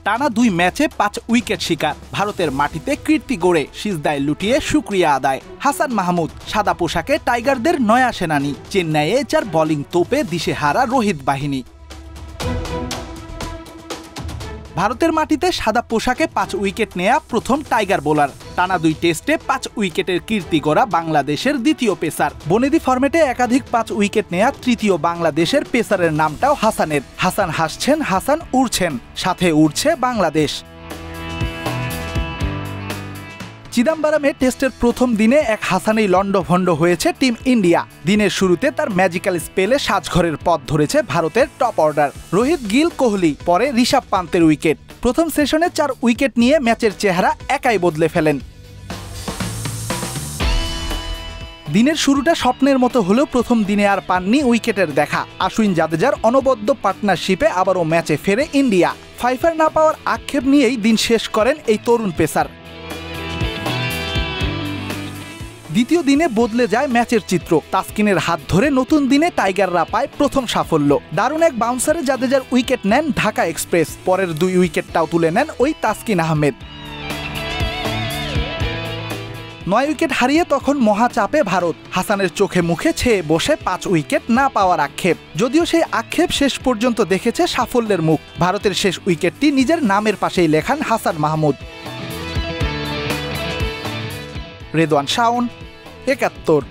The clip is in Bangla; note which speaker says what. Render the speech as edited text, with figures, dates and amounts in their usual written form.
Speaker 1: টানা 2 ম্যাচে 5 উইকেট শিকার। ভারতের মাটিতে কীর্তি গড়ে সিজদায় লুটিয়ে শুকরিয়া আদায়। হাসান মাহমুদ সাদা পোশাকে টাইগারদের নয়া সেনানি। চেন্নাইয়ে যার বোলিং তোপে দিশেহারা রোহিত বাহিনী। ভারতের মাটিতে সাদা পোশাকে 5 উইকেট নেয়া প্রথম টাইগার বোলার। টানা 2 টেস্টে 5 উইকেটের কীর্তি গড়া বাংলাদেশের দ্বিতীয় পেসার। বনেদি ফরম্যাটে একাধিক 5 উইকেট নেয়া তৃতীয় বাংলাদেশের পেসারের নামটাও হাসানের। হাসান হাসছেন, হাসান উড়ছেন, সাথে উড়ছে বাংলাদেশ। চিদাম্বরমে টেস্টের প্রথম দিনে এক হাসানেই লন্ডভন্ড হয়েছে টিম ইন্ডিয়া। দিনের শুরুতে তার ম্যাজিক্যাল স্পেলে সাজঘরের পথ ধরেছে ভারতের টপ অর্ডার। রোহিত, গিল, কোহলি, পরে ঋষভ পান্তের উইকেট। প্রথম সেশনে 4 উইকেট নিয়ে ম্যাচের চেহারা একাই বদলে ফেলেন। দিনের শুরুটা স্বপ্নের মতো হলেও প্রথম দিনে আর পাননি উইকেটের দেখা। আশ্বিন জাদেজার অনবদ্য পার্টনারশিপে আবারও ম্যাচে ফেরে ইন্ডিয়া। ফাইফার না পাওয়ার আক্ষেপ নিয়েই দিন শেষ করেন এই তরুণ পেসার। দ্বিতীয় দিনে বদলে যায় ম্যাচের চিত্র। তাসকিনের হাত ধরে নতুন দিনে টাইগাররা পায় প্রথম সাফল্য। দারুণ এক বাউন্সারে জাদেজার উইকেট নেন ঢাকা এক্সপ্রেস। পরের 2 উইকেটটাও তুলে নেন ওই তাসকিন আহমেদ। 9 উইকেট হারিয়ে তখন মহাচাপে ভারত। হাসানের চোখে মুখে ছেয়ে বসে 5 উইকেট না পাওয়ার আক্ষেপ। যদিও সেই আক্ষেপ শেষ পর্যন্ত দেখেছে সাফল্যের মুখ। ভারতের শেষ উইকেটটি নিজের নামের পাশেই লেখান হাসান মাহমুদ। রেদওয়ান শাওন, 71।